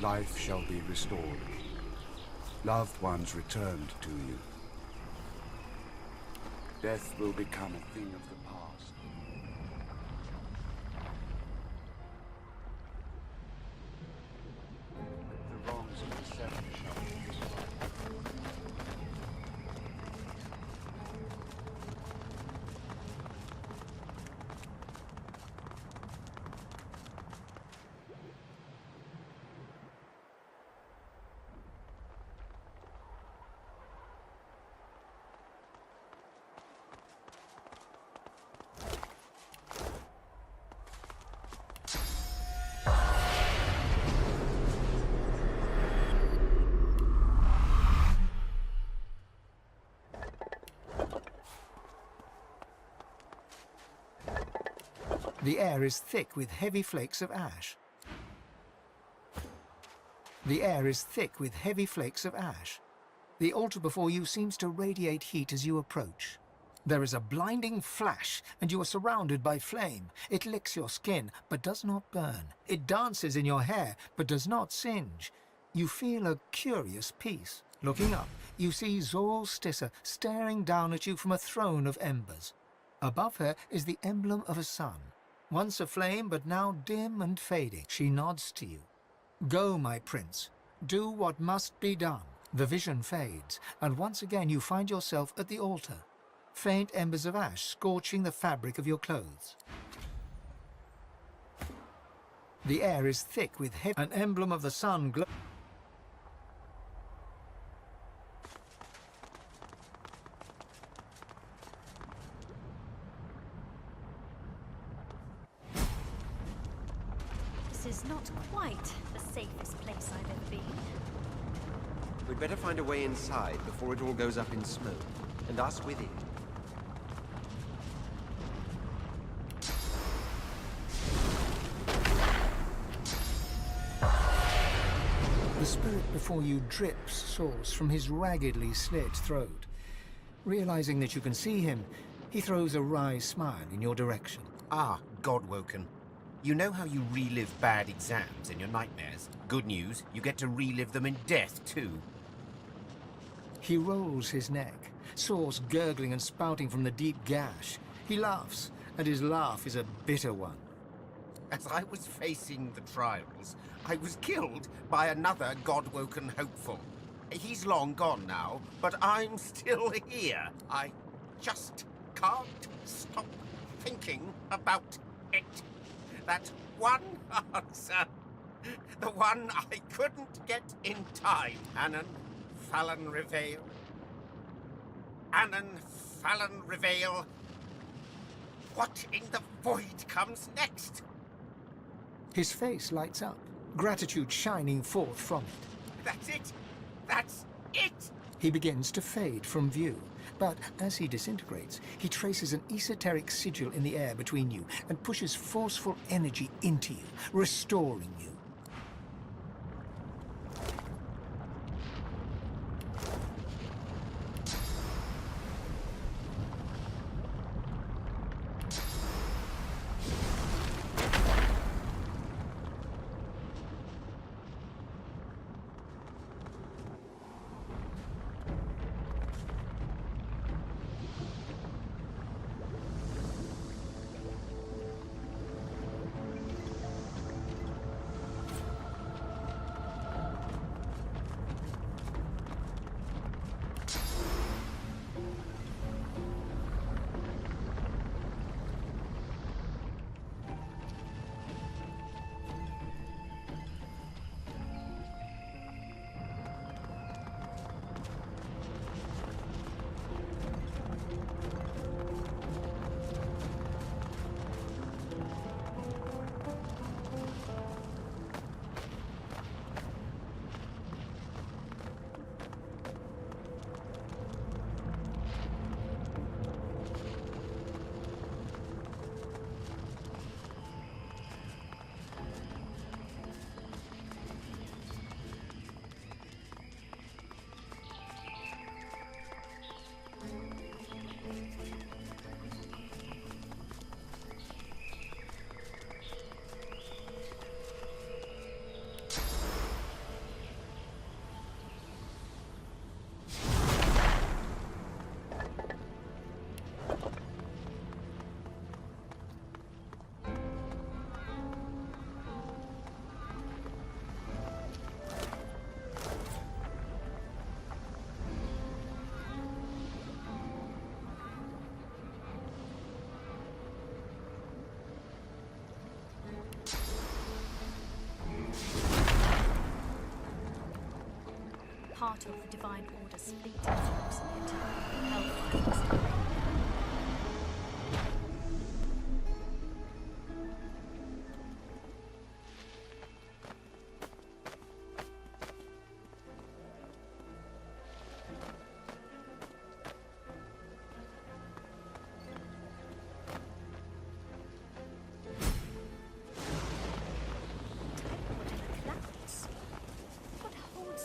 Life shall be restored. Loved ones returned to you. Death will become a thing of the past. The wrongs of the seven shall be restored. The air is thick with heavy flakes of ash. The air is thick with heavy flakes of ash. The altar before you seems to radiate heat as you approach. There is a blinding flash, and you are surrounded by flame. It licks your skin, but does not burn. It dances in your hair, but does not singe. You feel a curious peace. Looking up, you see Zorl-Stissa staring down at you from a throne of embers. Above her is the emblem of a sun. Once aflame, but now dim and fading. She nods to you. Go, my prince. Do what must be done. The vision fades, and once again you find yourself at the altar. Faint embers of ash scorching the fabric of your clothes. The air is thick with an emblem of the sun glow. This is not quite the safest place I've ever been. We'd better find a way inside before it all goes up in smoke, and us with it. The spirit before you drips sauce from his raggedly slit throat. Realizing that you can see him, he throws a wry smile in your direction. Ah, Godwoken. You know how you relive bad exams in your nightmares? Good news, you get to relive them in death, too. He rolls his neck, sauce gurgling and spouting from the deep gash. He laughs, and his laugh is a bitter one. As I was facing the trials, I was killed by another Godwoken hopeful. He's long gone now, but I'm still here. I just can't stop thinking about it. That one answer, the one I couldn't get in time. Anon Fallon Reveal. Anon Fallon Reveal. What in the void comes next? His face lights up, gratitude shining forth from it. That's it! That's it! He begins to fade from view, but as he disintegrates, he traces an esoteric sigil in the air between you and pushes forceful energy into you, restoring you. part of the Divine Order's fleet is approximate. Hellfire must have been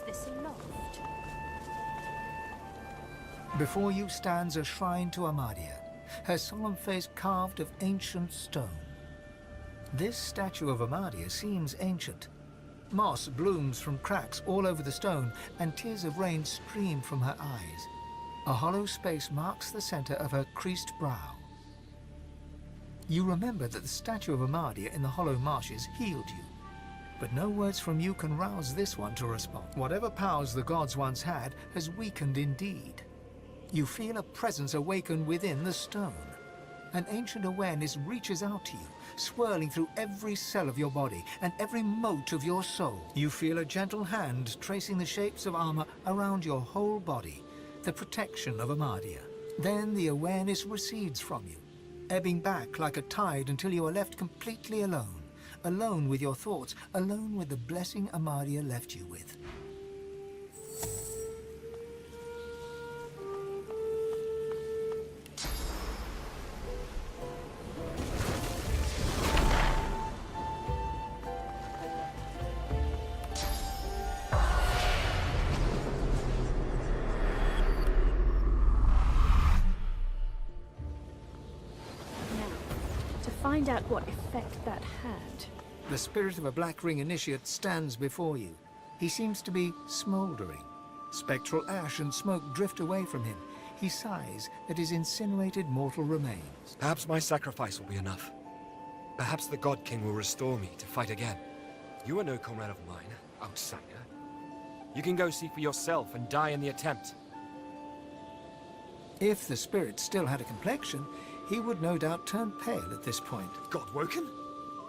this aloft? Before you stands a shrine to Amadia, her solemn face carved of ancient stone. This statue of Amadia seems ancient. Moss blooms from cracks all over the stone, and tears of rain stream from her eyes. A hollow space marks the center of her creased brow. You remember that the statue of Amadia in the hollow marshes healed you. But no words from you can rouse this one to respond. Whatever powers the gods once had has weakened indeed. You feel a presence awaken within the stone. An ancient awareness reaches out to you, swirling through every cell of your body and every mote of your soul. You feel a gentle hand tracing the shapes of armor around your whole body, the protection of Amadia. Then the awareness recedes from you, ebbing back like a tide until you are left completely alone. Alone with your thoughts, alone with the blessing Amadia left you with. Now, to find out what effect that had. The spirit of a Black Ring initiate stands before you. He seems to be smoldering. Spectral ash and smoke drift away from him. He sighs at his incinerated mortal remains. Perhaps my sacrifice will be enough. Perhaps the God King will restore me to fight again. You are no comrade of mine, outsider. You can go see for yourself and die in the attempt. If the spirit still had a complexion, he would no doubt turn pale at this point. God-woken?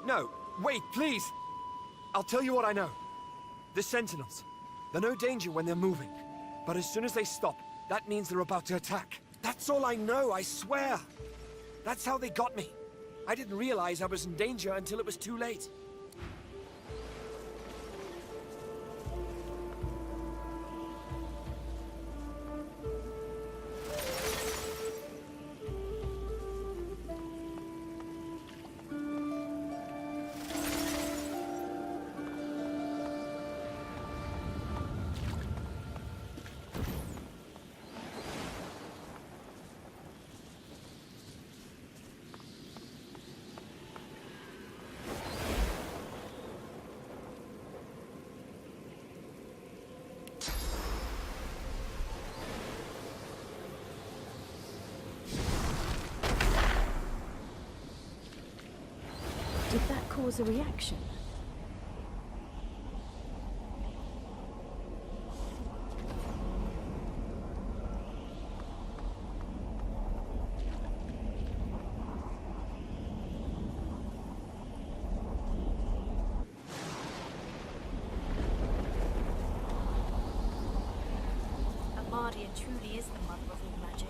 No, wait, please! I'll tell you what I know. The Sentinels. They're no danger when they're moving. But as soon as they stop, that means they're about to attack. That's all I know, I swear! That's how they got me. I didn't realize I was in danger until it was too late. Did that cause a reaction? Amadia truly is the mother of all magic.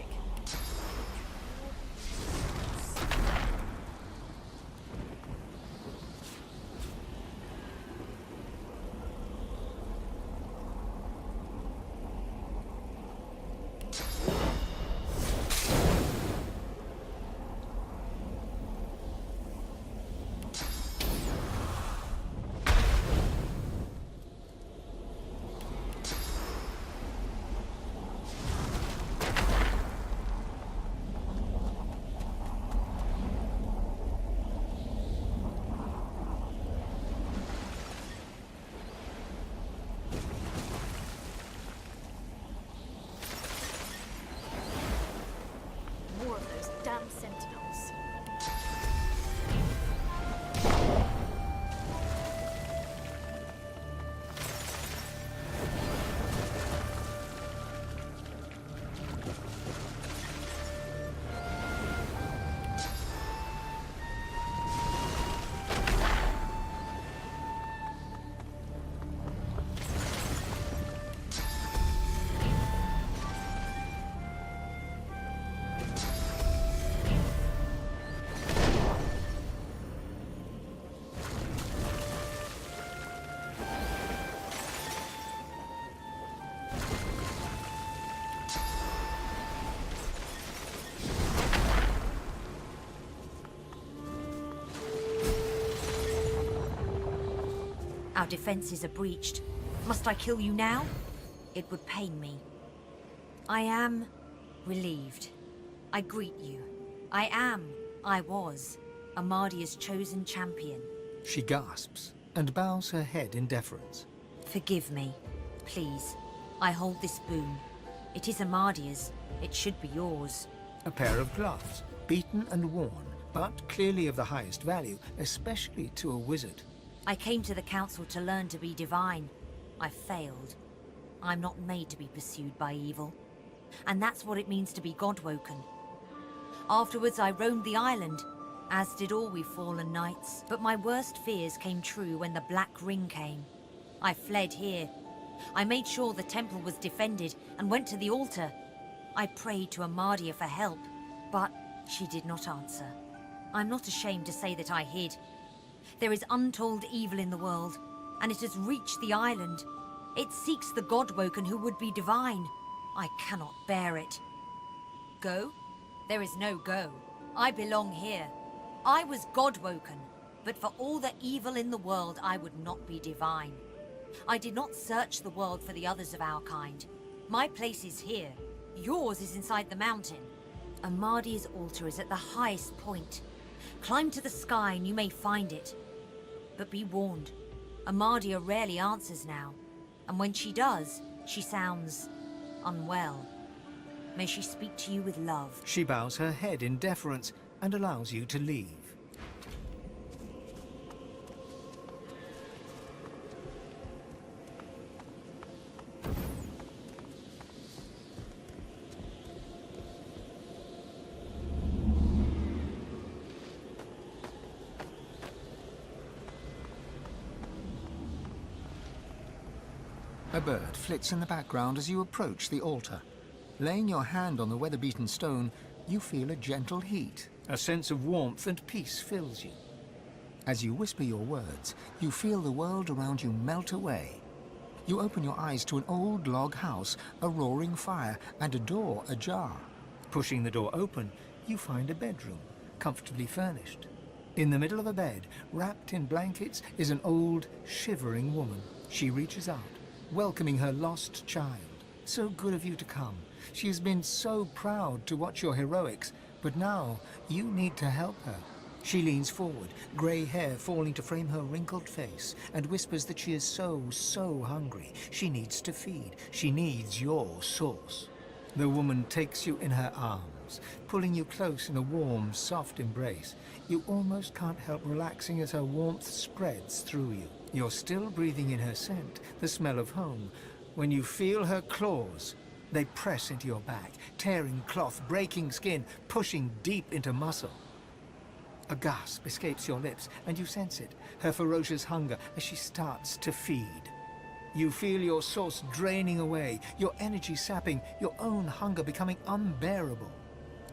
Our defenses are breached. Must I kill you now? It would pain me. I am relieved. I greet you. I was, Amadia's chosen champion. She gasps and bows her head in deference. Forgive me, please. I hold this boon. It is Amadia's. It should be yours. A pair of gloves, beaten and worn, but clearly of the highest value, especially to a wizard. I came to the council to learn to be divine. I failed. I'm not made to be pursued by evil. And that's what it means to be God-woken. Afterwards, I roamed the island, as did all we fallen knights. But my worst fears came true when the Black Ring came. I fled here. I made sure the temple was defended and went to the altar. I prayed to Amadia for help, but she did not answer. I'm not ashamed to say that I hid. There is untold evil in the world, and it has reached the island. It seeks the God-woken who would be divine. I cannot bear it. Go? There is no go. I belong here. I was God-woken, but for all the evil in the world, I would not be divine. I did not search the world for the others of our kind. My place is here. Yours is inside the mountain. Amadia's altar is at the highest point. Climb to the sky and you may find it. But be warned, Amadia rarely answers now. And when she does, she sounds unwell. May she speak to you with love. She bows her head in deference and allows you to leave. A bird flits in the background as you approach the altar. Laying your hand on the weather-beaten stone, you feel a gentle heat. A sense of warmth and peace fills you. As you whisper your words, you feel the world around you melt away. You open your eyes to an old log house, a roaring fire, and a door ajar. Pushing the door open, you find a bedroom, comfortably furnished. In the middle of a bed, wrapped in blankets, is an old, shivering woman. She reaches out, welcoming her lost child. So good of you to come. She has been so proud to watch your heroics, but now you need to help her. She leans forward, grey hair falling to frame her wrinkled face, and whispers that she is so hungry. She needs to feed. She needs your sauce. The woman takes you in her arms, pulling you close in a warm, soft embrace. You almost can't help relaxing as her warmth spreads through you. You're still breathing in her scent, the smell of home, when you feel her claws. They press into your back, tearing cloth, breaking skin, pushing deep into muscle. A gasp escapes your lips, and you sense it, her ferocious hunger as she starts to feed. You feel your source draining away, your energy sapping, your own hunger becoming unbearable.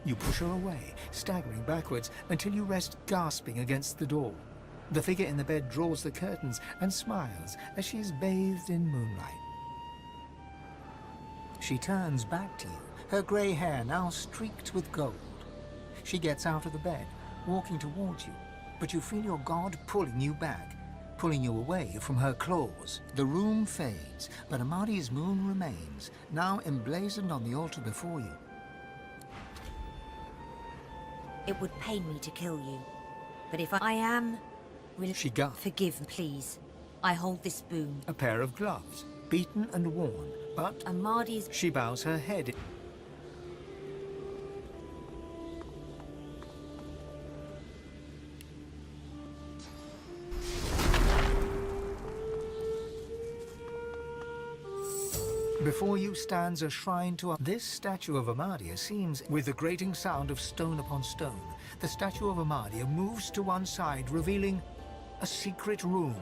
You push her away, staggering backwards, until you rest gasping against the door. The figure in the bed draws the curtains and smiles as she is bathed in moonlight. She turns back to you, her grey hair now streaked with gold. She gets out of the bed, walking towards you, but you feel your god pulling you back, pulling you away from her claws. The room fades, but Amadia's moon remains, now emblazoned on the altar before you. It would pain me to kill you, but if I am... She gasps. Forgive, please. I hold this boon. A pair of gloves, beaten and worn, but Amadia's... She bows her head. Before you stands a shrine to this statue of Amadia seems, with the grating sound of stone upon stone, the statue of Amadia moves to one side, revealing a secret room.